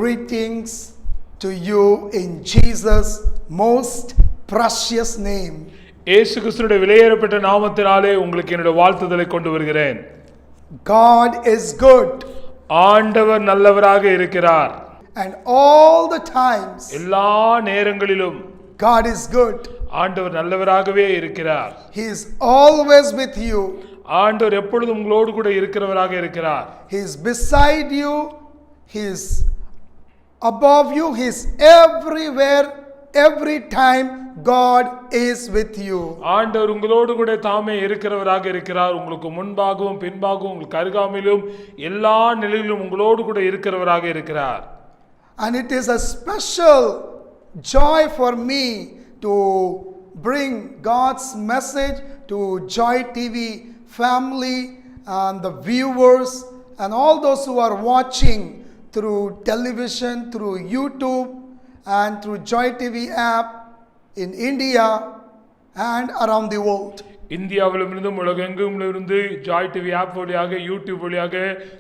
Greetings to you in Jesus' most precious name. இயேசு கிறிஸ்துவின் விலையேறப்பட்ட நாமத்தினாலே உங்களுக்கு என்னுடைய வாழ்த்துதலை கொண்டு வருகிறேன். God is good. ஆண்டவர் நல்லவராக இருக்கிறார். And all the times எல்லா நேரங்களிலும் God is good. ஆண்டவர் நல்லவராகவே இருக்கிறார். He is always with you. ஆண்டவர் எப்பொழுதும் உங்களோடு கூட இருக்கிறவராக இருக்கிறார். He is beside you. He is above you. He is everywhere. Every time God is with you. ஆண்டவர் உங்களோடு கூட தாமே இருக்கிறவராக இருக்கிறார். உங்களுக்கு முன்பாகவும் பின்பாகவும் உங்களுக்கு அருகாமையிலும் எல்லா நிலையிலும் உங்களோடு கூட இருக்கிறவராக இருக்கிறார். And it is a special joy for me to bring God's message to Joy TV family and the viewers and all those who are watching through television, through YouTube and through Joy TV app in India and around the world. இந்தியாவிலிருந்து உலகெங்கிலுமிருந்து Joy TV app வழியாக YouTube வழியாக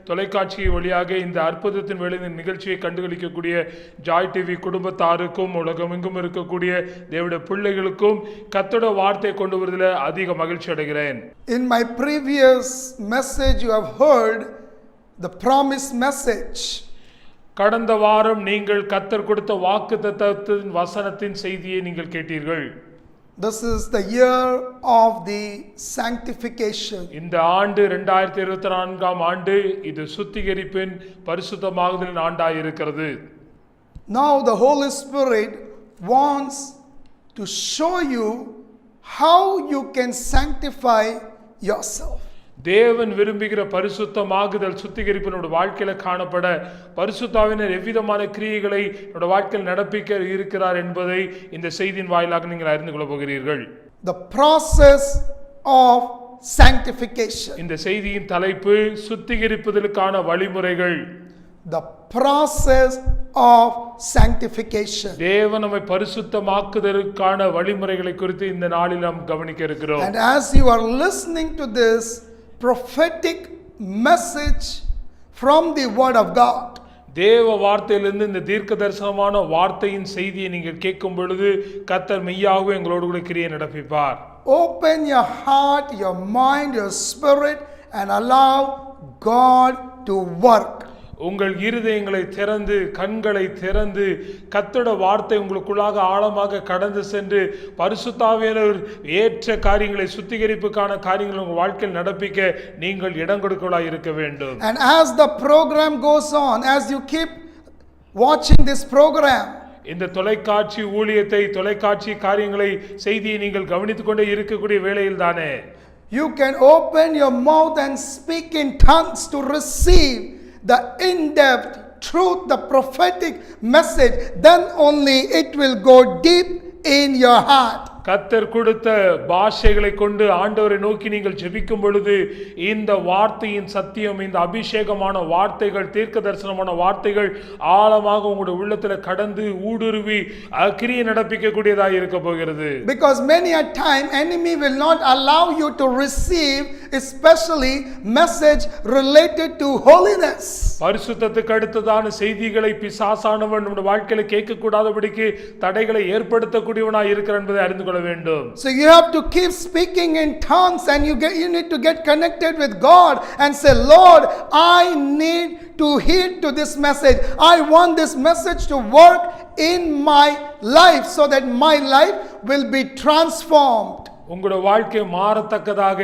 தொலைக்காட்சி வழியாக இந்த அற்புதத்தின் வேலை இந்த நிகழ்ச்சியை கண்டுகளிக்கக்கூடிய Joy TV குடும்பத்தாருக்கும் உலகமெங்கும் இருக்கக்கூடிய தேவனுடைய பிள்ளைகளுக்கும் கர்த்தருடைய வார்த்தை கொண்டு வருவதில் அதிக மகிழ்ச்சி அடைகிறேன். In my previous message you have heard the promise message. கடந்த வாரம் நீங்கள் கர்த்தர் கொடுத்த வாக்குத்தத்தத்தின் வசனத்தின் செய்தியை நீங்கள் கேட்டீர்கள். This is the year of the sanctification. இந்த ஆண்டு 2024ஆம் ஆண்டு இது சுத்திகரிப்பின் பரிசுத்தமாகுதலின் ஆண்டாய் இருக்கிறது. Now the Holy Spirit wants to show you how you can sanctify yourself. தேவன் விரும்புகிற பரிசுத்தமாகுதல் சுத்திகரிப்பு நம்முடைய வாழ்க்கையில காணப்பட பரிசுத்தாவினர் எவ்விதமான கிரியைகளை நம்முடைய வாழ்க்கையில் நடப்பிக்க இருக்கிறார் என்பதை இந்த செய்தியின் வாயிலாக நீங்கள் அறிந்து கொள்ள போகிறீர்கள். The process of sanctification. இந்த செய்தியின் தலைப்பு சுத்திகரிப்பதற்கான வழிமுறைகள். The process of sanctification. தேவன் நம்மை பரிசுத்தமாக்குதலுக்கான வழிமுறைகளை குறித்து இந்த நாளில் நாம் கவனிக்க இருக்கிறோம். And as you are listening to this prophetic message from the word of God, தேவ வார்த்தையிலிருந்து இந்த தீர்க்க தரிசனமான வார்த்தையின் செய்தியை நீங்கள் கேட்கும் பொழுது கர்த்தர் மெய்யாகவே எங்களோடு கூட கிரியை நடப்பிப்பார். Open your heart, your mind, your spirit and allow God to work. உங்கள் இருதயங்களை திறந்து கண்களை திறந்து கர்த்தருடைய வார்த்தை உங்களுக்குள்ளாக ஆழமாக கடந்து சென்று பரிசுத்தாவியானவர் ஏற்ற காரியங்களை சுத்திகரிப்புக்கான காரியங்களை உங்கள் வாழ்க்கையில் நடப்பிக்க நீங்கள் இடம் கொடுக்கலாய் இருக்க வேண்டும். And as the program goes on, as you keep watching this program, இந்த தொலைக்காட்சி ஊழியத்தை தொலைக்காட்சி காரியங்களை செய்தியை நீங்கள் கவனித்துக் கொண்டே இருக்கக்கூடிய வேளையில் தானே you can open your mouth and speak in tongues to receive the in-depth truth, the prophetic message. Then only it will go deep in your heart. கர்த்தர் கொடுத்த பாஷைகளை கொண்டு ஆண்டவரை நோக்கி நீங்கள் ஜெபிக்கும் பொழுது இந்த வார்த்தையின் சத்தியம், இந்த அபிஷேகமான வார்த்தைகள், தீர்க்க தரிசனமான வார்த்தைகள் ஆழமாக உங்களுடைய உள்ளத்தில் கடந்து ஊடுருவி கிரியை நடப்பிக்க கூடியதாக இருக்க போகிறது. Because many a time enemy will not allow you to receive especially message related to holiness. பரிசுத்தத்துக்கு அடுத்ததான செய்திகளை பிசாசானவன் நம்முடைய வாழ்க்கையில கேட்க கூடாதபடிக்கு தடைகளை ஏற்படுத்தக்கூடியவனாய் இருக்கிறான் என்பதை அறிந்து கொள்ள வேண்டும். So you have to keep speaking in tongues and you need to get connected with God and say, Lord, I need to heed to this message. I want this message to work in my life so that my life will be transformed. உங்களுடைய வாழ்க்கை மாறத்தக்கதாக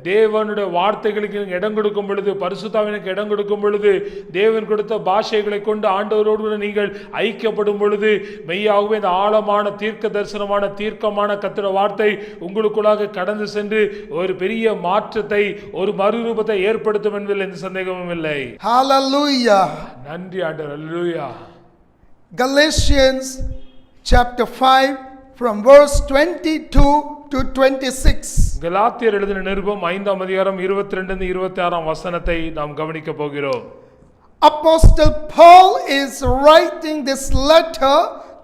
தேவனுடைய வார்த்தைகளுக்கு இடம் கொடுக்கும் பொழுது, பரிசுத்தாவினுக்கு இடம் கொடுக்கும் பொழுது, தேவன் கொடுத்த பாஷைகளை கொண்டு ஆண்டவரோடு நீங்கள் ஐக்கியப்படும் பொழுது மெய்யாகவே இந்த ஆழமான தீர்க்க தரிசனமான தீர்க்கமான கர்த்தருடைய வார்த்தை உங்களுக்குள்ளாக கடந்து சென்று ஒரு பெரிய மாற்றத்தை, ஒரு மறுரூபத்தை ஏற்படுத்தும் என்பதில் எந்த சந்தேகமும் இல்லை. Hallelujah. நன்றி ஆண்டவர். ஹல்லேலூயா. Galatians chapter 5 from verse 22 to 26. கலாத்தியர் எழுதின நிருபம் 5ஆம் அதிகாரம் 22 26ஆம் வசனத்தை நாம் கவனிக்க போகிறோம். Apostle Paul is writing this letter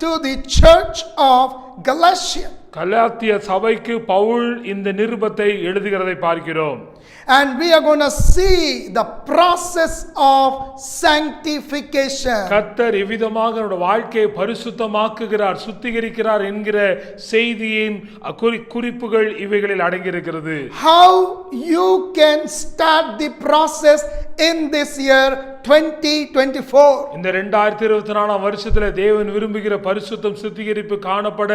to the church of Galatia. கலாத்திய சபைக்கு பவுல் இந்த நிருபத்தை எழுதுகிறதை பார்க்கிறோம். And we are going to see the process of sanctification. கர்த்தர் எவ்விதமாக நம்முடைய வாழ்க்கையை பரிசுத்தமாக்குகிறார், சுத்திகரிக்கிறார் என்கிற செய்தியின் குறிப்புகள் இவைகளில் அடங்கியிருக்கிறது. How you can start the process in this year 2024. இந்த 2024 வருஷத்துல தேவன் விரும்புகிற பரிசுத்தம் சுத்திகரிப்பு காணப்பட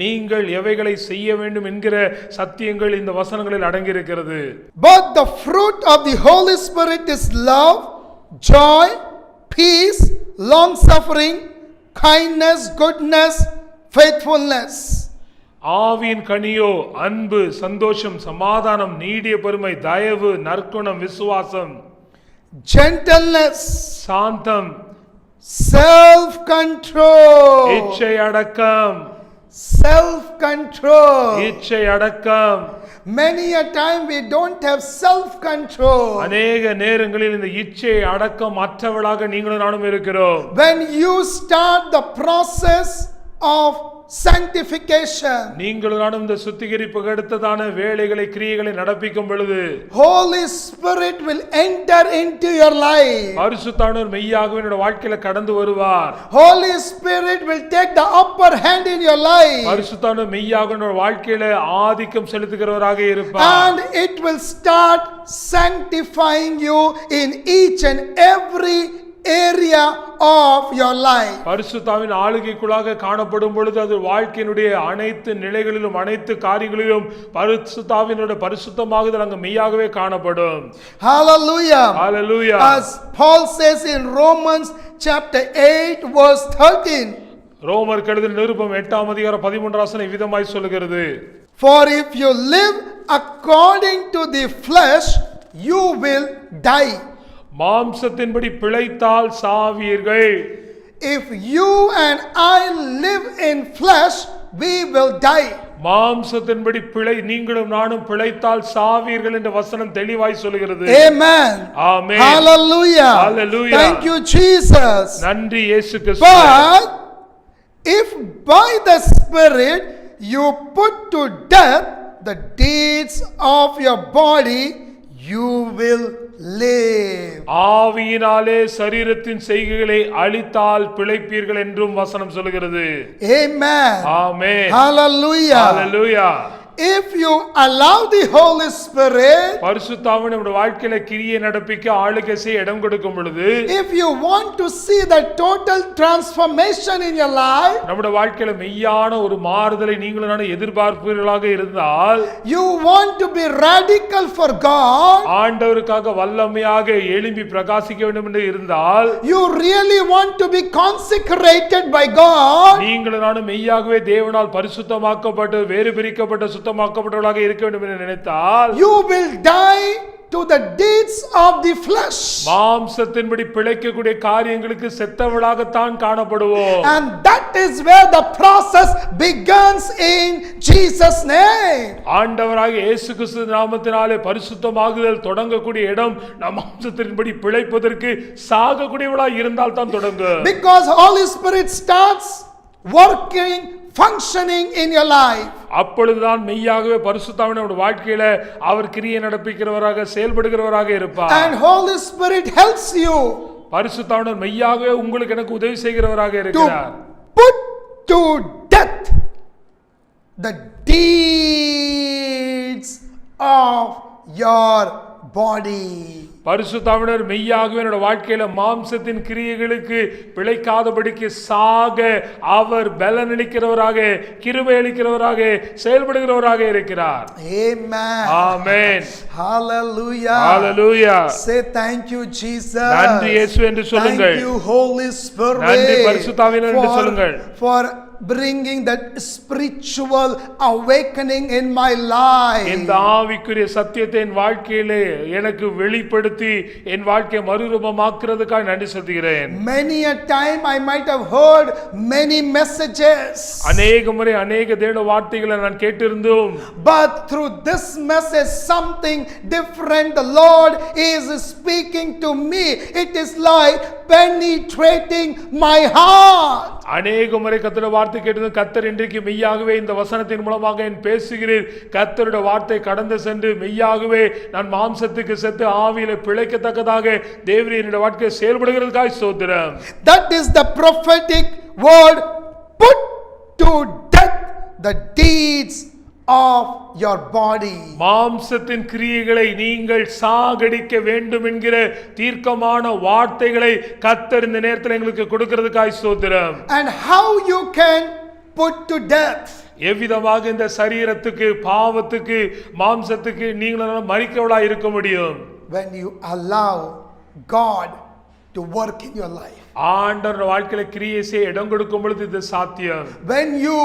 நீங்கள் எவைகளை செய்ய வேண்டும் என்கிற சத்தியங்கள் இந்த வசனங்களில் அடங்கியிருக்கிறது. But the fruit of the Holy Spirit is love, joy, peace, long suffering, kindness, goodness, faithfulness. ஆவியின் கனியோ அன்பு, சந்தோஷம், சமாதானம், நீடிய பொறுமை, தயவு, நற்குணம், விசுவாசம், gentleness, சாந்தம், self control, இச்சை அடக்கம், self control. இச்சை அடக்கம். Many a time we don't have self control. அநேக நேரங்களில் இந்த இச்சை அடக்கம் அற்றவளாக நீங்களும் நானும் இருக்கிறோம். When you start the process of sanctification, நீங்களும் நானும் இந்த சுத்திகரிப்புக்கு அடுத்ததான வேலைகளை கிரியைகளை நடப்பிக்கும் பொழுது Holy Spirit will enter into your life. பரிசுத்தானவர் மெய்யாகவே என்னோட வாழ்க்கையில கடந்து வருவார். Holy Spirit will take the upper hand in your life. பரிசுத்தானவர் மெய்யாக என்னோட வாழ்க்கையில ஆதிக்கம் செலுத்துகிறவராக இருப்பார். And it will start sanctifying you in each and every area of your life. பரிசுத்தாவின் ஆளுகைக்குள்ளாக காணப்படும் பொழுது அது வாழ்க்கையினுடைய அனைத்து நிலைகளிலும் அனைத்து காரியங்களிலும் பரிசுத்தாவினுடைய பரிசுத்தமாகுதல் அங்கு மெய்யாகவே காணப்படும். Hallelujah. Hallelujah. As Paul says in Romans chapter 8 verse 13. ரோமர் எழுதின நிருபம் 8ஆம் அதிகாரம் 13ஆம் வசனம் விதமாய் சொல்லுகிறது. For if you live according to the flesh, you will die. மாம்சத்தின்படி பிழைத்தால் சாவீர்கள். If you and I live in flesh, we will die. மாம்சத்தின்படி நீங்களும் நானும் பிழைத்தால் சாவீர்கள் என்ற வசனம் தெளிவாய் சொல்கிறது. Amen. Amen. Hallelujah. Hallelujah. Thank you Jesus. நன்றி இயேசு கிறிஸ்து. But if by the Spirit you put to death the deeds of your body, you will live. ஆவியினாலே சரீரத்தின் செய்கைகளை அழித்தால் பிழைப்பீர்கள் என்றும் வசனம் சொல்கிறது. Amen. Amen. Hallelujah. Hallelujah. If you allow the Holy Spirit, பரிசுத்தாவின் நம்முடைய வாழ்க்கையில கிரியை நடப்பிக்க ஆளுகை செய்ய இடம் கொடுக்கும் பொழுது, if you want to see the total transformation in your life, நம்முடைய வாழ்க்கையில மெய்யான ஒரு மாறுதலை நீங்களும் நானும் எதிர்பார்ப்பீர்களாக இருந்தால், you want to be radical for God, ஆண்டவருக்காக வல்லமையாக எழும்பி பிரகாசிக்க வேண்டும் என்று இருந்தால், you really want to be consecrated by God, நீங்களும் நானும் மெய்யாகவே தேவனால் பரிசுத்தமாக்கப்பட்டு வேறு பிரிக்கப்பட்ட சுத்தமாக்கப்பட்டவர்களாக இருக்க வேண்டும் என்று நினைத்தால், you will die to the deeds of the flesh. மாம்சத்தின்படி பிழைக்கக்கூடிய காரியங்களுக்கு செத்தவளாகத்தான் காணப்படுவோம். And that is where the process begins in Jesus name. ஆண்டவராகிய இயேசு கிறிஸ்து நாமத்தினாலே பரிசுத்தமாகுதல் தொடங்கக்கூடிய இடம் நம் மாம்சத்தின்படி பிழைப்பதற்கு சாகக்கூடியவளாய் இருந்தால் தான் தொடங்கும். Because Holy Spirit starts working, functioning in your life. அப்பொழுதுதான் மெய்யாகவே பரிசுத்தாவின் நம்முடைய வாழ்க்கையில அவர் கிரியை நடப்பிக்கிறவராக செயல்படுகிறவராக இருப்பார். And Holy Spirit helps you பரிசுத்தாவினர் மெய்யாகவே உங்களுக்கு எனக்கு உதவி செய்கிறவராக இருக்கிறார். to put to death the deeds of your body. பரிசுத்தாவினர் மெய்யாகவே என்னோட வாழ்க்கையில மாம்சத்தின் கிரியைகளுக்கு பிழைக்காதபடிக்கு சாக அவர் பலனளிக்கிறவராக கிருபை அளிக்கிறவராக செயல்படுகிறவராக இருக்கிறார். Amen. Amen. Hallelujah. Hallelujah. Say thank you Jesus. நன்றி இயேசு என்று சொல்லுங்கள். Thank you Holy Spirit. நன்றி பரிசுத்தாவினர் என்று சொல்லுங்கள். For bringing that spiritual awakening in my life. இந்த ஆவிக்குரிய சத்தியத்தை என் வாழ்க்கையிலே எனக்கு வெளிப்படுத்தி என் வாழ்க்கையை மறுரூபமாக்குறதுக்காக நன்றி செலுத்துகிறேன். Many a time I might have heard many messages. அநேக முறை அநேக தேவ வார்த்தைகளை நான் கேட்டிருந்தோம். But through this message something different the Lord is speaking to me. It is like penetrating my heart. அநேக முறை கர்த்தருடைய வார்த்தை கேட்டது. கர்த்தர் இன்றைக்கு மெய்யாகவே இந்த வசனத்தின் மூலமாக என் பேசுகிறீர். கர்த்தருடைய வார்த்தை கடந்து சென்று மெய்யாகவே நான் மாம்சத்துக்கு செத்து ஆவியில பிழைக்கத்தக்கதாக தேவரீர் என்னுடைய வாழ்க்கை செயல்படுகிறதுக்காய் ஸ்தோத்திரம். That is the prophetic word. Put to death the deeds of your body. மாம்சத்தின் கிரியைகளை நீங்கள் சாகடிக்க வேண்டும் என்கிற தீர்க்கமான வார்த்தைகளை கர்த்தர் இந்த நேரத்தில் எங்களுக்கு கொடுக்கிறதுக்காய் ஸ்தோத்திரம். And how you can put to death? எவ்விதமாக இந்த சரீரத்துக்கு, பாவத்துக்கு, மாம்சத்துக்கு நீங்கள் மரிக்கவளா இருக்க முடியும்? When you allow God to work in your life. ஆண்டவர் வாழ்க்கையில கிரியை செய்ய இடம் கொடுக்கும் பொழுது இது சாத்தியம். When you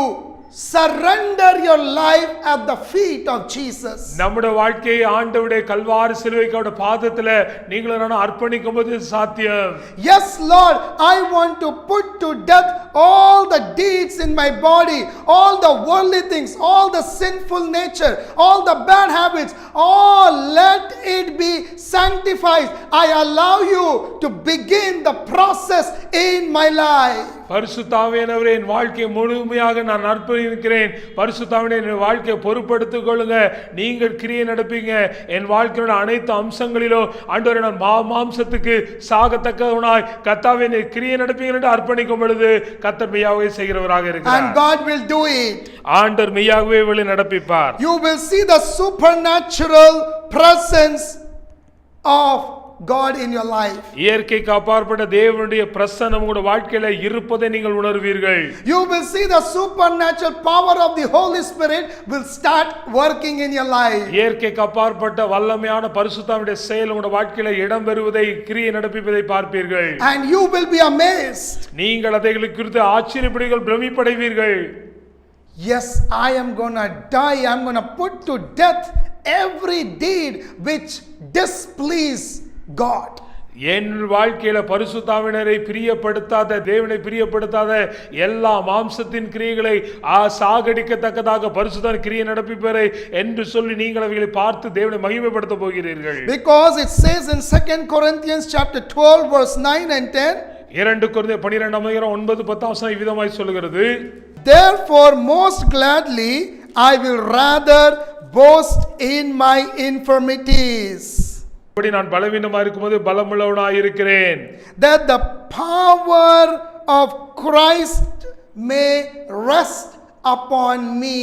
surrender your life at the feet of Jesus. நம்முடைய வாழ்க்கையை ஆண்டவருடைய கல்வாரி சிலுவைக்கு அவருடைய பாதத்துல நீங்களும் நானும் அர்ப்பணிக்கும் போது இது சாத்தியம். Yes, Lord, I want to put to death all the deeds in my body, all the worldly things, all the sinful nature, all the bad habits, all let it be sanctified. I allow you to begin the process in my life. பரிசுத்த ஆவியானவரே, என் வாழ்க்கையை முழுமையாக நான் அர்ப்பணிக்கிறேன். பரிசுத்த ஆவியானவரே, என் வாழ்க்கையை பொறுப்படுத்திக் கொள்ளுங்க. நீங்கள் கிரியை நடப்பீங்க. என் வாழ்க்கையோட அனைத்து அம்சங்களிலும் ஆண்டவரே நான் மாம்சத்துக்கு சாகத்தக்கவனாய் கர்த்தாவே நீ கிரியை நடப்பீங்க என்று அர்ப்பணிக்கும் பொழுது கர்த்தர் மெய்யாகவே செய்கிறவராக இருக்கிறார். And God will do it. ஆண்டவர் மெய்யாகவே வழி நடப்பிப்பார். You will see the supernatural presence of God in your life. இயற்கைக்கு அப்பாற்பட்ட தேவனுடைய பிரசன்னம் உங்களுடைய வாழ்க்கையில இருப்பதை நீங்கள் உணர்வீர்கள். You will see the supernatural power of the Holy Spirit will start working in your life. இயற்கைக்கு அப்பாற்பட்ட வல்லமையான பரிசுத்தமுடைய செயல் உங்களுடைய வாழ்க்கையில இடம் பெறுவதை, கிரியை நடப்பிப்பதை பார்ப்பீர்கள். And you will be amazed. நீங்கள் அதைகளை குறித்து ஆச்சரியப்படுவீர்கள், பிரமிப்படைவீர்கள். Yes, I am going to die. I am going to put to death every deed which displease God. என் வாழ்க்கையில பரிசுத்தாவினரை பிரியப்படுத்தாத, தேவனை பிரியப்படுத்தாத எல்லா மாம்சத்தின் கிரியைகளை சாகடிக்கத்தக்கதாக பரிசுத்த கிரியை நடப்பிப்பரை என்று சொல்லி நீங்கள் அவைகளை பார்த்து தேவனை மகிமைப்படுத்த போகிறீர்கள். Because it says in 2 Corinthians chapter 12 verse 9 and 10. 2 கொரிந்தியர் 12:9-10 இவ்விதமாய் சொல்லுகிறது. Therefore most gladly I will rather boast in my infirmities. இப்படி நான் பலவீனமா இருக்கும்போது பலமுள்ளவனாய் இருக்கிறேன். That the power of Christ may rest upon me.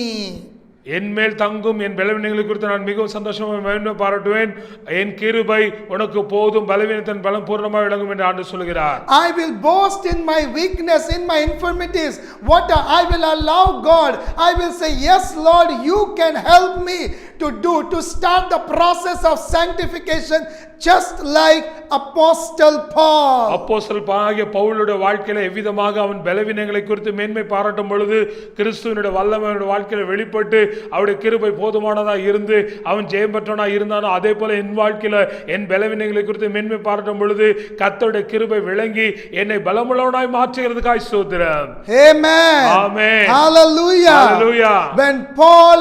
என் மேல் தங்கும் என் பலவீனங்களை குறித்து நான் மிகவும் சந்தோஷமாக மகிமை பாராட்டுவேன். என் கிருபை உனக்கு போதும், பலவீனத்தின் பலம் பூர்ணமாக விளங்கும் என்று ஆண்டவர் சொல்கிறார். I will boast in my weakness, in my infirmities. What I will allow God. I will say, yes, Lord, you can help me to start the process of sanctification, just like Apostle Paul. அப்போஸ்தலன் ஆகிய பவுலுடைய வாழ்க்கையில எவ்விதமாக அவன் பலவீனங்களை குறித்து மேன்மை பாராட்டும் பொழுது கிறிஸ்துவினுடைய வல்லமை அவனுடைய வாழ்க்கையில வெளிப்பட்டு அவருடைய கிருபை போதுமானதாக இருந்து அவன் ஜெயம் பெற்றவனாக இருந்தானோ அதே போல என் வாழ்க்கையில என் பலவீனங்களை குறித்து மேன்மை பாராட்டும் பொழுது கர்த்தருடைய கிருபை விளங்கி என்னை பலமுள்ளவனாய் மாற்றுகிறதுக்காய் ஸ்தோத்திரம். Amen. Amen. Hallelujah. Hallelujah. When Paul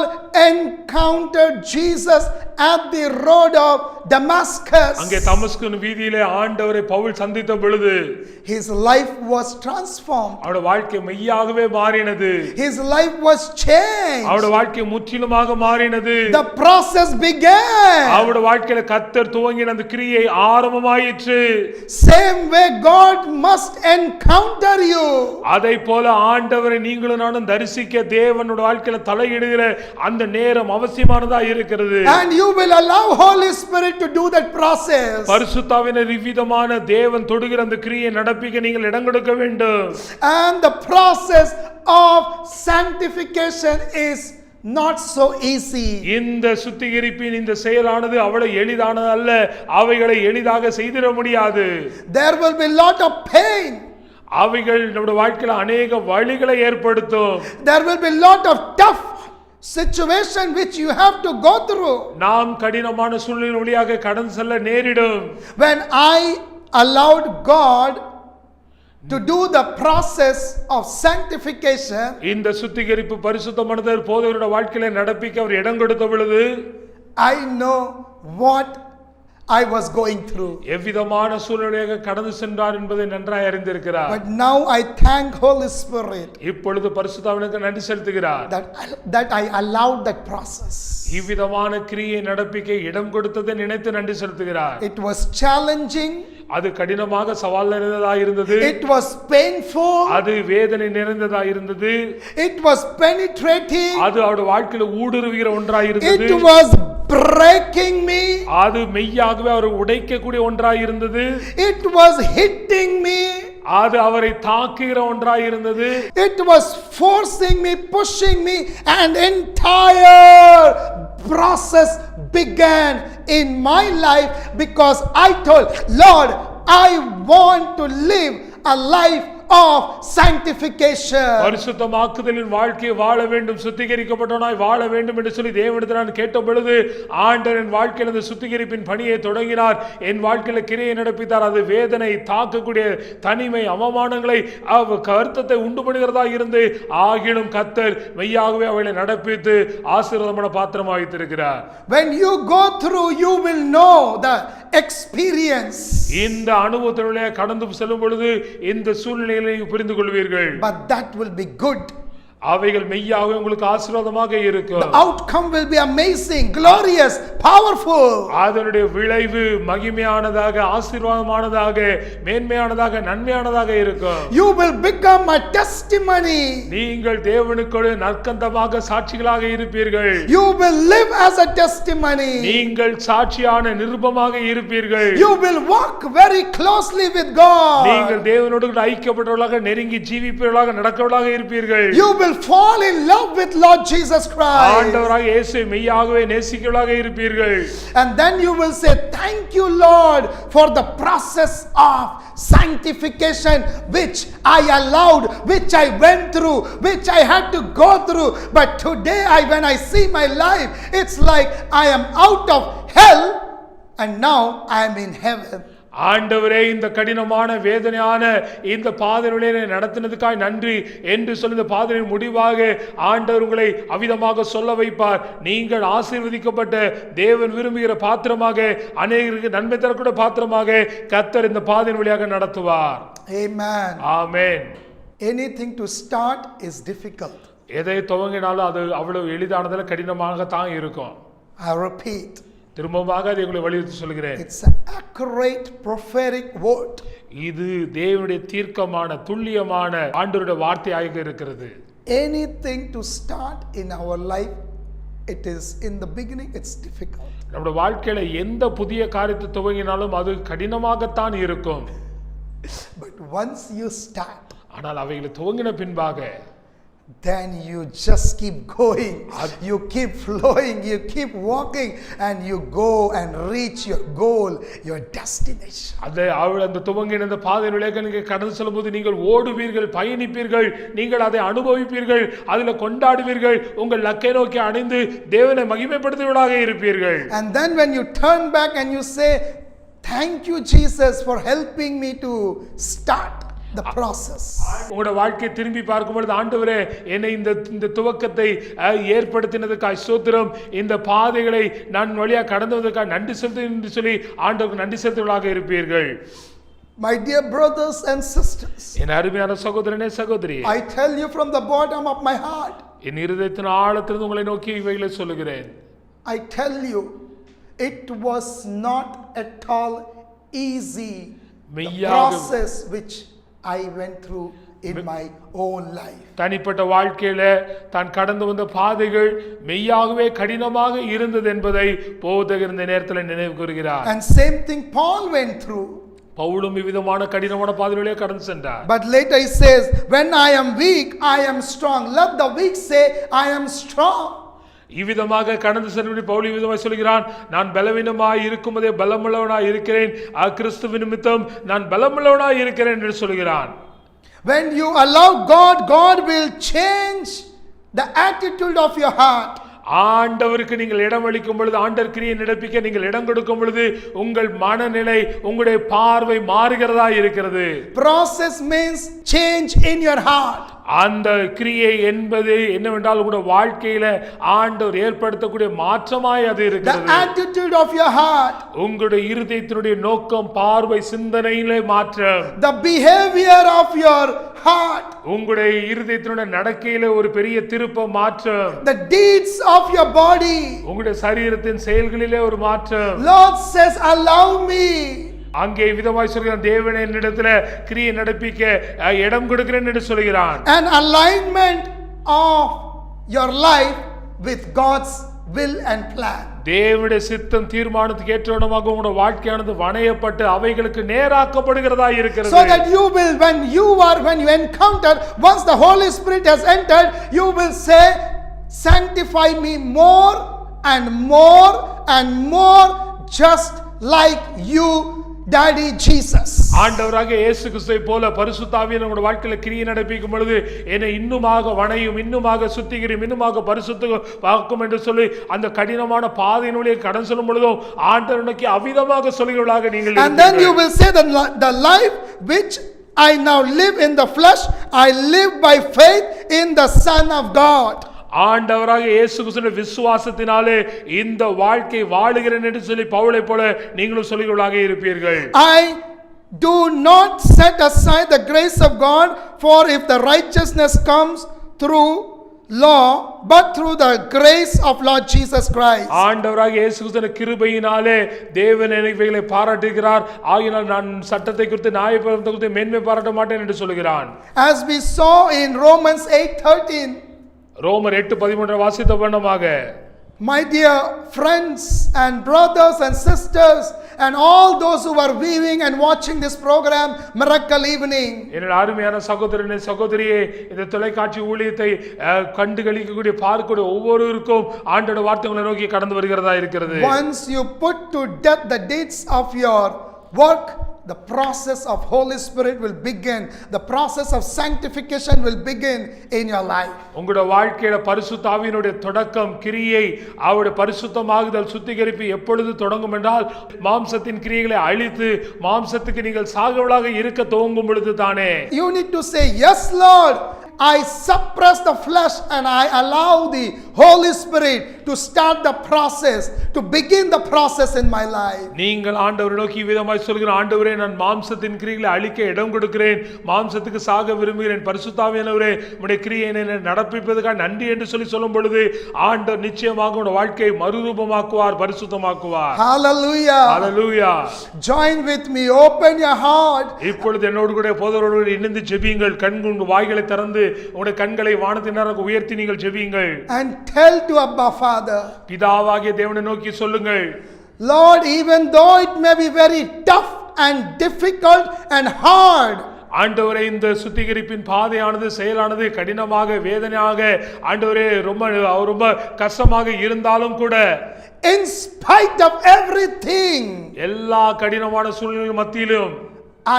encountered Jesus at the road of Damascus, அங்கே தமஸ்கு வீதியிலே ஆண்டவரை பவுல் சந்தித்த பொழுது his life was transformed. அவருடைய வாழ்க்கை மெய்யாகவே மாறினது. His life was changed. அவருடைய வாழ்க்கை முற்றிலுமாக மாறினது. The process began. அவருடைய வாழ்க்கையில கர்த்தர் துவங்கின அந்த கிரியை ஆரம்பமாயிற்று. Same way God must encounter you. அதை போல ஆண்டவரை நீங்களும் நானும் தரிசிக்க தேவனுடைய வாழ்க்கையில தலையிடுகிற அந்த நேரம் அவசியமானதா இருக்கிறது. And you will allow Holy Spirit to do that process. பரிசுத்தாவினர் இவ்விதமான தேவன் தொடுகிற அந்த கிரியை நடப்பிக்க நீங்கள் இடம் கொடுக்க வேண்டும். And the process of sanctification is not so easy. இந்த சுத்திகரிப்பின் இந்த செயலானது அவ்வளவு எளிதானது அல்ல. அவைகளை எளிதாக செய்திட முடியாது. There will be lot of pain. அவைகள் நம்முடைய வாழ்க்கையில அநேக வழிகளை ஏற்படுத்தும். There will be lot of tough situation which you have to go through. நாம் கடினமான சூழ்நிலை வழியாக கடந்து செல்ல நேரிடும். When I allowed God to do the process of sanctification, இந்த சுத்திகரிப்பு பரிசுத்தமானதர் போதகருடைய வாழ்க்கையில நடப்பிக்க அவர் இடம் கொடுத்த பொழுது I know what I was going through. எவ்விதமான சூழ்நிலையாக கடந்து சென்றார் என்பதை நன்றாய் அறிந்திருக்கிறார். But now I thank Holy Spirit இப்பொழுது பரிசுத்த ஆவியானவருக்கு நன்றி செலுத்துகிறார். that I allowed that process. இவ்விதமான கிரியை நடப்பிக்க இடம் கொடுத்ததை நினைத்து நன்றி செலுத்துகிறார். It was challenging. அது கடினமாக சவால் நிறைந்ததாக இருந்தது. It was painful. அது வேதனை நிறைந்ததாக இருந்தது. It was penetrating. அது அவருடைய வாழ்க்கையில ஊடுருவுகிற ஒன்றாக இருந்தது. It was breaking me. அது மெய்யாகவே அவரை உடைக்கக்கூடிய ஒன்றாக இருந்தது. It was hitting me. அது அவரை தாக்குகிற ஒன்றாக இருந்தது. It was forcing me, pushing me, and entire process began in my life because I told Lord, I want to live a life of sanctification. பரிசுத்தமாக்குதலின் வாழ்க்கையை வாழ வேண்டும், சுத்திகரிக்கப்பட்டவனாய் வாழ வேண்டும் என்று சொல்லி தேவனிடத்தில் நான் கேட்ட பொழுது ஆண்டவர் என் வாழ்க்கையில் அந்த சுத்திகரிப்பின் பணியை தொடங்கினார். என் வாழ்க்கையில கிரியை நடப்பித்தார். அது வேதனை, தாக்கக்கூடிய தனிமை, அவமானங்களை கருத்தத்தை உண்டு பண்ணுகிறதா இருந்து ஆகிலும் கர்த்தர் மெய்யாகவே அவளை நடப்பித்து ஆசீர்வாதமான பாத்திரமாக வைத்திருக்கிறார். When you go through, you will know the experience. இந்த அனுபவத்தினுடைய கடந்து செல்லும் பொழுது இந்த சூழ்நிலையை புரிந்து கொள்வீர்கள். But that will be good. அவைகள் மெய்யாகவே உங்களுக்கு ஆசீர்வாதமாக இருக்கும். The outcome will be amazing, glorious, powerful. அதனுடைய விளைவு மகிமையானதாக, ஆசீர்வாதமானதாக, மேன்மையானதாக, நன்மையானதாக இருக்கும். You will become a testimony. நீங்கள் தேவனுக்கு நற்கந்தமாக சாட்சிகளாக இருப்பீர்கள். You will live as a testimony. நீங்கள் சாட்சியான நிருபமாக இருப்பீர்கள். You will walk very closely with God. நீங்கள் தேவனோடு ஐக்கியப்பட்டவர்களாக நெருங்கி ஜீவிப்பவர்களாக நடக்கவர்களாக இருப்பீர்கள். You will fall in love with Lord Jesus Christ. ஆண்டவராகிய இயேசுவை மெய்யாகவே நேசிக்கிறவர்களாக இருப்பீர்கள். And then you will say, thank you Lord for the process of sanctification which I allowed, which I went through, which I had to go through. But today when I see my life, it's like I am out of hell and now I am in heaven. ஆண்டவரே, இந்த கடினமான வேதனையான இந்த பாதையிலே நடத்தினதுக்காய் நன்றி என்று சொல்லி இந்த பாதையின் முடிவாக ஆண்டவர் உங்களை அவிதமாக சொல்ல வைப்பார். நீங்கள் ஆசீர்வதிக்கப்பட்ட தேவன் விரும்புகிற பாத்திரமாக, அநேகருக்கு நன்மை தரக்கூடிய பாத்திரமாக கர்த்தர் இந்த பாதையின் வழியாக நடத்துவார். Amen. Amen. Anything to start is difficult. எதை துவங்கினாலும் அது அவ்வளவு எளிதானதில் கடினமாக தான் இருக்கும். I repeat. திரும்பமாக அதை உங்களை வலியுறுத்தி சொல்கிறேன். It's an accurate prophetic word. இது தேவனுடைய தீர்க்கமான துல்லியமான ஆண்டவருடைய வார்த்தையாக இருக்கிறது. Anything to start in our life, it is in the beginning it's difficult. நம்முடைய வாழ்க்கையில எந்த புதிய காரியத்தை துவங்கினாலும் அது கடினமாகத்தான் இருக்கும். But once you start, ஆனால் அவைகளை துவங்கின பின்பாக then you just keep going, you keep flowing, you keep walking, and you go and reach your goal, your destination. அந்த துவங்கின அந்த பாதையிலே நீங்கள் கடந்து செல்லும்போது நீங்கள் ஓடுவீர்கள், பயணிப்பீர்கள், நீங்கள் அதை அனுபவிப்பீர்கள், அதில் கொண்டாடுவீர்கள், உங்கள் லக்கை நோக்கி அடைந்து தேவனை மகிமைப்படுத்துவதாக இருப்பீர்கள். And then when you turn back and you say, thank you Jesus for helping me to start the process. உங்களுடைய வாழ்க்கையை திரும்பி பார்க்கும் பொழுது ஆண்டவரே, என்னை இந்த துவக்கத்தை ஏற்படுத்தினதுக்காய் ஸ்தோத்திரம், இந்த பாதைகளை நான் வழியா கடந்து வந்ததுக்காக நன்றி செலுத்துகிறேன் என்று சொல்லி ஆண்டவருக்கு நன்றி செலுத்துவதாக இருப்பீர்கள். My dear brothers and sisters, என் அருமையான சகோதரனே சகோதரி, I tell you from the bottom of my heart, என் இருதயத்தின் ஆழத்திலிருந்து உங்களை நோக்கி இவைகளை சொல்லுகிறேன். I tell you, it was not at all easy, the process which I went through in my own life. தனிப்பட்ட வாழ்க்கையில தான் கடந்து வந்த பாதைகள் மெய்யாகவே கடினமாக இருந்தது என்பதை போதகர் இந்த நேரத்தில் நினைவு கூறுகிறார். And same thing Paul went through. பவுலும் விதமான கடினமான பாதைகளிலே கடந்து சென்றார். But later he says, when I am weak, I am strong. Let the weak say, I am strong. இவ்விதமாக கடந்து சென்று பவுல் விதமாய் சொல்கிறான், நான் பலவீனமாய் இருக்கும்போதே பலமுள்ளவனாய் இருக்கிறேன், கிறிஸ்துவின் நிமித்தம் நான் பலமுள்ளவனாய் இருக்கிறேன் என்று சொல்கிறான். When you allow God, God will change the attitude of your heart. ஆண்டவருக்கு நீங்கள் இடம் அளிக்கும் பொழுது, ஆண்டவர் கிரியை நடப்பிக்க நீங்கள் இடம் கொடுக்கும் பொழுது உங்கள் மனநிலை, உங்களுடைய பார்வை மாறுகிறதா இருக்கிறது. Process means change in your heart. அந்த கிரியை என்பது என்னவென்றால் உங்களுடைய வாழ்க்கையில ஆண்டவர் ஏற்படுத்தக்கூடிய மாற்றமாய் அது The இருக்கிறது. attitude of your heart, உங்களுடைய இருதயத்தினுடைய நோக்கம், பார்வை, சிந்தனையிலே மாற்றம். the behavior of your heart, உங்களுடைய இருதயத்தினுடைய நடக்கையில ஒரு பெரிய திருப்ப மாற்றம். the deeds of your body. உங்களுடைய சரீரத்தின் செயல்களிலே ஒரு மாற்றம். Lord says, allow me. அங்கே விதமாய் சொல்கிறான், தேவனே என்னிடத்துல கிரியை நடப்பிக்க இடம் கொடுக்கிறேன் என்று சொல்கிறான். An alignment of your life with God's will and plan. தேவனுடைய சித்தம் தீர்மானத்துக்கு ஏற்றவனமாக உங்களுடைய வாழ்க்கையானது வணையப்பட்டு அவைகளுக்கு நேராக்கப்படுகிறதா இருக்கிறது. So that you will, when you encounter, once the Holy Spirit has entered, you will say, sanctify me more and more and more, just like you, Daddy Jesus. ஆண்டவராக இயேசு கிறிஸ்துவை போல பரிசுத்த ஆவியானவர் உங்களுடைய வாழ்க்கையில கிரியை நடப்பிக்கும் பொழுது என்னை இன்னுமாக வணையும், இன்னுமாக சுத்திகரியும், இன்னுமாக பரிசுத்தமாக்கும் என்று சொல்லி அந்த கடினமான பாதையினுடைய கடன் சொல்லும் பொழுதும் ஆண்டவர் நோக்கி அவிதமாக சொல்கிறவர்களாக நீங்கள் And then you will say that the life which I now live in the flesh, I live by faith in the Son of God. ஆண்டவராக இயேசு கிறிஸ்துவின் விசுவாசத்தினாலே இந்த வாழ்க்கை வாழுகிறேன் என்று சொல்லி பவுலை போல நீங்களும் சொல்லிகளாக இருப்பீர்கள். I do not set aside the grace of God, for if the righteousness comes through law, but through the grace of Lord Jesus Christ. ஆண்டவராக இயேசு கிறிஸ்துவின் கிருபையினாலே தேவன் இவைகளை பாராட்டுகிறார். ஆகையால் நான் சட்டத்தை குறித்து நியாயப்பிரமாணத்தை குறித்து மேன்மை பாராட்ட மாட்டேன் என்று சொல்கிறான். As we saw in Romans 8:13, ரோமர் 8:13 வாசித்த வண்ணமாக, my dear friends and brothers and sisters and all those who are viewing and watching this program, Miracle Evening, என்னோட அருமையான சகோதரனே சகோதரியே, இந்த தொலைக்காட்சி ஊழியத்தை கண்டுகளிக்கக்கூடிய பார்க்கக்கூடிய ஒவ்வொருவருக்கும் ஆண்டோட வார்த்தைகளை நோக்கி கடந்து வருகிறதா இருக்கிறது. once you put to death the deeds of your work, the process of Holy Spirit will begin. The process of sanctification will begin in your life. உங்களுடைய வாழ்க்கையில பரிசுத்த ஆவியினுடைய தொடக்கம், கிரியை, அவருடைய பரிசுத்தமாகுதல், சுத்திகரிப்பு எப்பொழுது தொடங்கும் என்றால் மாம்சத்தின் கிரியைகளை அழித்து மாம்சத்துக்கு நீங்கள் சாகவளாக இருக்க துவங்கும் பொழுது தானே. You need to say, yes Lord, I suppress the flesh and I allow the Holy Spirit to start the process, to begin the process in my life. நீங்கள் ஆண்டவரை நோக்கி விதமாய் சொல்கிற, ஆண்டவரே நான் மாம்சத்தின் கிரியைகளை அழிக்க இடம் கொடுக்கிறேன், மாம்சத்துக்கு சாக விரும்புகிறேன், பரிசுத்த ஆவியானவரே உம்முடைய கிரியையை நடப்பிப்பதற்காக நன்றி என்று சொல்லி சொல்லும் பொழுது ஆண்டவர் நிச்சயமாக உங்களுடைய வாழ்க்கையை மறுரூபமாக்குவார், பரிசுத்தமாக்குவார். Hallelujah. Hallelujah. Join with me, open your heart. இப்பொழுது என்னோடு கூட போதவரோடு இணைந்து ஜெபியுங்கள். கண்குண்டு வாய்களை திறந்து உங்களுடைய கண்களை வானத்தினராக உயர்த்தி நீங்கள் ஜெபியுங்கள். And tell to Abba Father, பிதாவாகிய தேவனை நோக்கி சொல்லுங்கள், Lord, even though it may be very tough and difficult and hard, ஆண்டவரே இந்த சுத்திகரிப்பின் பாதையானது செயலானது கடினமாக வேதனையாக ஆண்டவரே ரொம்ப கஷ்டமாக இருந்தாலும் கூட, in spite of everything, எல்லா கடினமான சூழ்நிலை மத்தியிலும்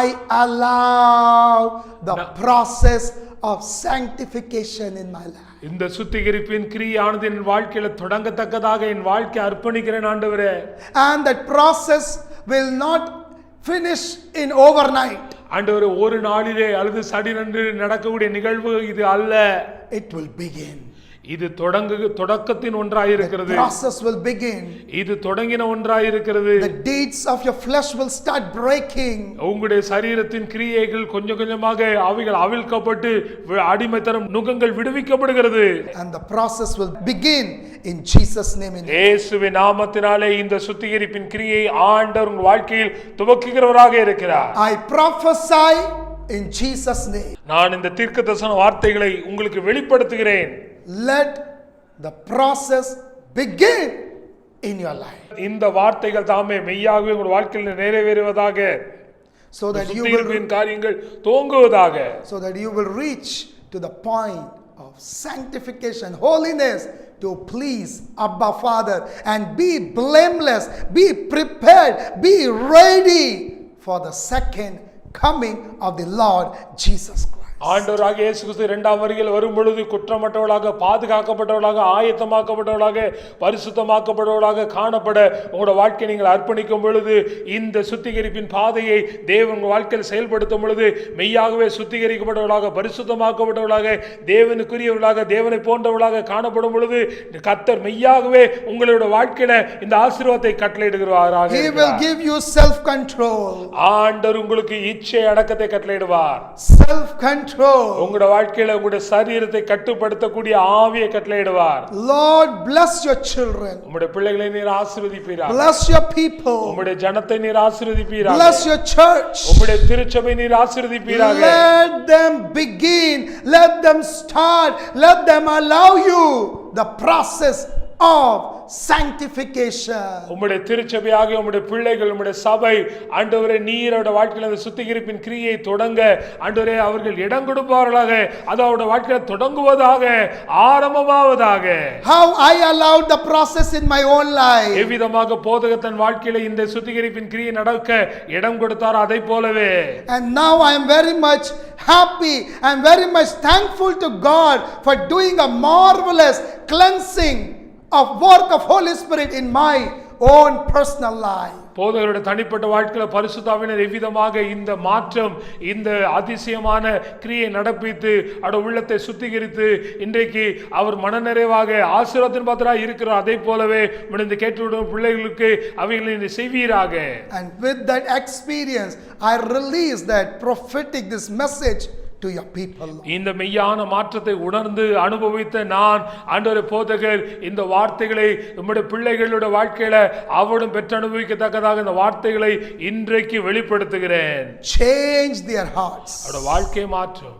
I allow the process of sanctification in my life. இந்த சுத்திகரிப்பின் கிரியானது என் வாழ்க்கையில தொடங்கத்தக்கதாக என் வாழ்க்கை அர்ப்பணிக்கிறேன் ஆண்டவரே. And that process will not finish in overnight. ஆண்டவரே ஒரு நாளிலே அல்லது சடிரென்று நடக்கக்கூடிய நிகழ்வு இது அல்ல. It will begin. இது தொடக்கத்தின் ஒன்றாயிருக்கிறது. The process will begin. இது தொடங்கின ஒன்றாயிருக்கிறது. The deeds of your flesh will start breaking. உங்களுடைய சரீரத்தின் கிரியைகள் கொஞ்சம் கொஞ்சமாக அவைகள் அவிழ்க்கப்பட்டு அடிமைத்தனம் நுகங்கள் விடுவிக்கப்படுகிறது. And the process will begin in Jesus name. இயேசுவின் நாமத்தினாலே இந்த சுத்திகரிப்பின் கிரியை ஆண்டவர் உங்கள் வாழ்க்கையில் துவக்குகிறவராக இருக்கிறார். I prophesy in Jesus name. நான் இந்த தீர்க்கதரிசன வார்த்தைகளை உங்களுக்கு வெளிப்படுத்துகிறேன். Let the process begin in your life. இந்த வார்த்தைகள் தாமே மெய்யாகவே உங்கள் வாழ்க்கையில் நிறைவேறுவதாக, so that காரியங்கள் துவங்குவதாக, so that you will reach to the point of sanctification, holiness, to please Abba Father and be blameless, be prepared, be ready for the second coming of the Lord Jesus Christ. ஆண்டவராகிய இயேசு கிறிஸ்து இரண்டாம் வருகையில் வரும் பொழுது குற்றமற்றவர்களாக, பாதுகாக்கப்பட்டவர்களாக, ஆயத்தமாக்கப்பட்டவர்களாக, பரிசுத்தமாக்கப்பட்டவர்களாக காணப்பட உங்களோட வாழ்க்கையை நீங்கள் அர்ப்பணிக்கும் பொழுது, இந்த சுத்திகரிப்பின் பாதையை தேவன் உங்கள் வாழ்க்கையில் செயல்படுத்தும் பொழுது, மெய்யாகவே சுத்திகரிக்கப்பட்டவர்களாக, பரிசுத்தமாக்கப்பட்டவர்களாக, தேவனுக்குரியவர்களாக, தேவனை போன்றவர்களாக காணப்படும் பொழுது, கர்த்தர் மெய்யாகவே உங்களுடைய வாழ்க்கையில இந்த ஆசீர்வாதத்தை கட்டளையிடுகிறாராக. He will give you self control. ஆண்டவர் உங்களுக்கு இச்சை அடக்கத்தை கட்டளையிடுவார். Self control. உங்களுடைய வாழ்க்கையில உங்களுடைய சரீரத்தை கட்டுப்படுத்தக்கூடிய ஆவியை கட்டளையிடுவார். Lord, bless your children. உங்களுடைய பிள்ளைகளை நீர் ஆசீர்வதிப்பீராக. Bless your people. உங்களுடைய ஜனத்தை நீர் ஆசீர்வதிப்பீராக. Bless your church. உங்களுடைய திருச்சபை நீர் ஆசீர்வதிப்பீராக. Let them begin, let them start, let them allow you the process of sanctification. உம்முடைய திருச்சபையாகிய உம்முடைய பிள்ளைகள், உம்முடைய சபை ஆண்டவரே, நீரோட வாழ்க்கையில் அந்த சுத்திகரிப்பின் கிரியை தொடங்க ஆண்டவரே அவர்கள் இடம் கொடுப்பார்களாக. அது அவருடைய வாழ்க்கையில் தொடங்குவதாக, ஆரம்பமாவதாக. How I allowed the process in my own life. எவ்விதமாக போதகத்தின் வாழ்க்கையில இந்த சுத்திகரிப்பின் கிரியை நடக்க இடம் கொடுத்தார், அதை போலவே. And now I am very much happy, I am very much thankful to God for doing a marvelous cleansing of work of Holy Spirit in my own personal life. போதகருடைய தனிப்பட்ட வாழ்க்கையில பரிசுத்த ஆவியானவர் எவ்விதமாக இந்த மாற்றம், இந்த அதிசயமான கிரியை நடப்பித்து அவருடைய உள்ளத்தை சுத்திகரித்து இன்றைக்கு அவர் மனநிறைவாக ஆசீர்வாதத்தின் பாத்திரராக இருக்கிறார், அதை போலவே இந்த கேட்டுவிடும் பிள்ளைகளுக்கு அவைகளை நீ செய்வீராக. And with that experience I release that prophetic this message to your people. இந்த மெய்யான மாற்றத்தை உணர்ந்து அனுபவித்த நான் ஆண்டவரே போதகர் இந்த வார்த்தைகளை நம்முடைய பிள்ளைகளுடைய வாழ்க்கையில அவரும் பெற்று அனுபவிக்கத்தக்கதாக இந்த வார்த்தைகளை இன்றைக்கு வெளிப்படுத்துகிறேன். Change their hearts. அவருடைய வாழ்க்கையை மாற்றும்.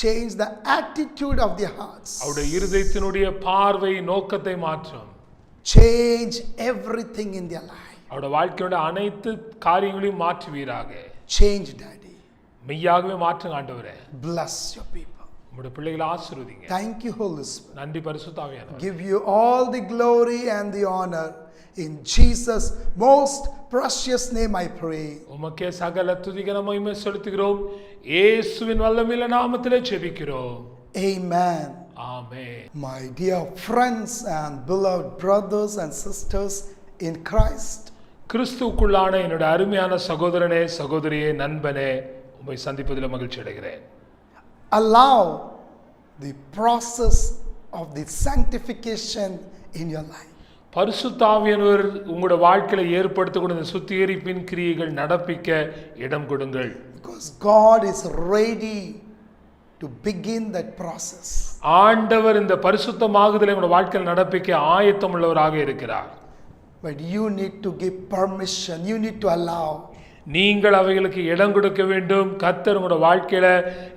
Change the attitude of their hearts. அவருடைய இருதயத்தினுடைய பார்வை நோக்கத்தை மாற்றும். Change everything in their life. அவருடைய வாழ்க்கையோட அனைத்து காரியங்களையும் மாற்றுவீராக. Change, Daddy. மெய்யாகவே மாற்றுங்க ஆண்டவரே. Bless your people. உம்முடைய பிள்ளைகளை ஆசீர்வதிங்க. Thank you, Holy Spirit. நன்றி பரிசுத்த ஆவியானவரே. Give you all the glory and the honor. In Jesus' most precious name I pray. உமக்கே சகல துதி கன மகிமை செலுத்துகிறோம். இயேசுவின் வல்லமையுள்ள நாமத்திலே ஜெபிக்கிறோம். Amen. Amen. My dear friends and beloved brothers and sisters in Christ. கிறிஸ்துவுக்குள்ளான என்னுடைய அருமையான சகோதரனே, சகோதரியே, நண்பனே, உம்மை சந்திப்பதில் மகிழ்ச்சி அடைகிறேன். Allow the process of the sanctification in your life. பரிசுத்த ஆவியானவர் உங்களுடைய வாழ்க்கையில ஏற்படுத்தக்கூடிய இந்த சுத்திகரிப்பின் கிரியைகள் நடப்பிக்க இடம் கொடுங்கள். Because God is ready to begin that process. ஆண்டவர் இந்த பரிசுத்தமாகுதலை உங்களுடைய வாழ்க்கையில் நடப்பிக்க ஆயத்தம் உள்ளவராக இருக்கிறார். But you need to give permission, you need to allow. நீங்கள் அவைகளுக்கு இடம் கொடுக்க வேண்டும். கர்த்தர் உங்களுடைய வாழ்க்கையில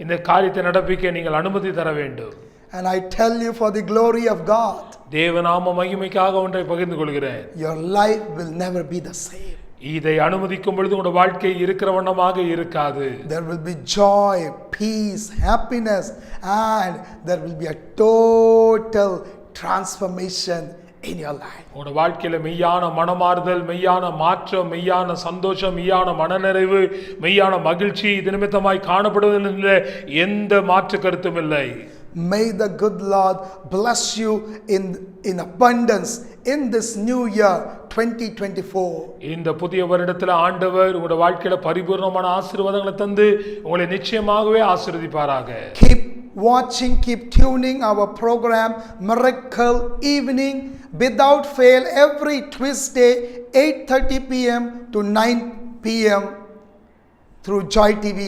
இந்த காரியத்தை நடப்பிக்க நீங்கள் அனுமதி தர வேண்டும். And I tell you, for the glory of God, தேவநாம மகிமைக்காக ஒன்றை பகிர்ந்து கொள்கிறேன். your life will never be the same. இதை அனுமதிக்கும் பொழுது உங்களுடைய வாழ்க்கை இருக்கிற வண்ணமாக இருக்காது. There will be joy, peace, happiness, and there will be a total transformation in your life. உங்களோட வாழ்க்கையில மெய்யான மனமாறுதல், மெய்யான மாற்றம், மெய்யான சந்தோஷம், மெய்யான மனநிறைவு, மெய்யான மகிழ்ச்சி இது நிமித்தமாய் காணப்படுவதில் எந்த மாற்று கருத்தும் இல்லை. May the good Lord bless you in abundance in this new year 2024. இந்த புதிய வருடத்தில் ஆண்டவர் உங்களுடைய வாழ்க்கையில பரிபூர்ணமான ஆசீர்வாதங்களை தந்து உங்களை நிச்சயமாகவே ஆசீர்வதிப்பாராக. Keep watching, keep tuning our program Miracle Evening without fail every Tuesday 8:30 p.m. to 9 p.m. through Joy TV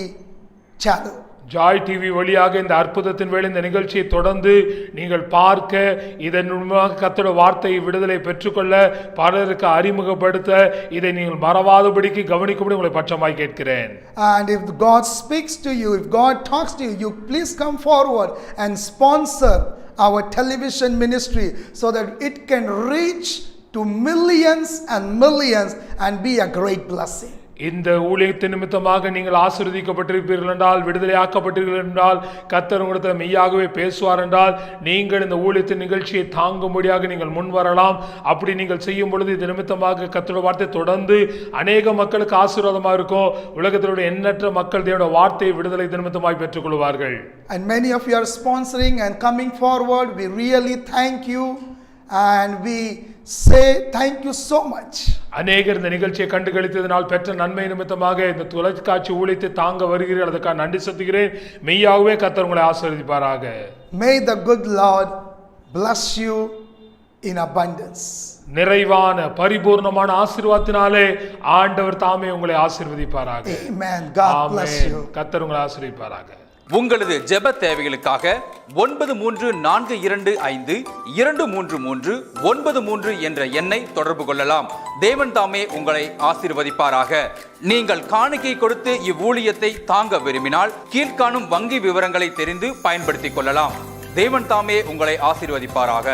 channel. Joy TV வழியாக இந்த அற்புதத்தின் வேளை இந்த நிகழ்ச்சியை தொடர்ந்து நீங்கள் பார்க்க, இதன் மூலமாக கர்த்தருடைய வார்த்தையை விடுதலை பெற்றுக்கொள்ள, பலருக்கு அறிமுகப்படுத்த, இதை நீங்கள் மறவாதபடிக்கு கவனிக்கும்படி உங்களை பட்சமாய் கேட்கிறேன். And if God speaks to you, if God talks to you, you please come forward and sponsor our television ministry so that it can reach to millions and millions and be a great blessing. இந்த ஊழியத்தின் நிமித்தமாக நீங்கள் ஆசீர்வதிக்கப்பட்டிருப்பீர்கள் என்றால், விடுதலையாக்கப்பட்டீர்கள் என்றால், கர்த்தர் உங்களிடத்தில் மெய்யாகவே பேசுவார் என்றால், நீங்கள் இந்த ஊழியத்தின் நிகழ்ச்சியை தாங்கும்படியாக நீங்கள் முன் வரலாம். அப்படி நீங்கள் செய்யும் பொழுது இது நிமித்தமாக கர்த்தருடைய வார்த்தை தொடர்ந்து அநேக மக்களுக்கு ஆசீர்வாதமாக இருக்கும். உலகத்திலுள்ள எண்ணற்ற மக்கள் தேவனுடைய வார்த்தையை விடுதலை நிமித்தமாய் பெற்றுக்கொள்வார்கள். And many of you are sponsoring and coming forward. We really thank you and we say thank you so much. அநேகர் இந்த நிகழ்ச்சியை கண்டுகளித்ததினால் பெற்ற நன்மை நிமித்தமாக இந்த தொலைக்காட்சி ஊழியத்தை தாங்க வருகிறீர்கள். அதுக்காக நன்றி செலுத்துகிறேன். மெய்யாகவே கர்த்தர் உங்களை ஆசீர்வதிப்பாராக. May the good Lord bless you in abundance. நிறைவான பரிபூர்ணமான ஆசீர்வாதத்தினாலே ஆண்டவர் தாமே உங்களை ஆசீர்வதிப்பாராக. Amen. God bless you. கர்த்தர் உங்களை ஆசீர்வதிப்பாராக. உங்களது ஜெப தேவைகளுக்காக 9345233233 என்ற எண்ணை தொடர்பு கொள்ளலாம். தேவன் தாமே உங்களை ஆசீர்வதிப்பாராக. நீங்கள் காணிக்கை கொடுத்து இவ்வூழியத்தை தாங்க விரும்பினால் கீழ்காணும் வங்கி விவரங்களை தெரிந்து பயன்படுத்திக் கொள்ளலாம். தேவன் தாமே உங்களை ஆசீர்வதிப்பாராக.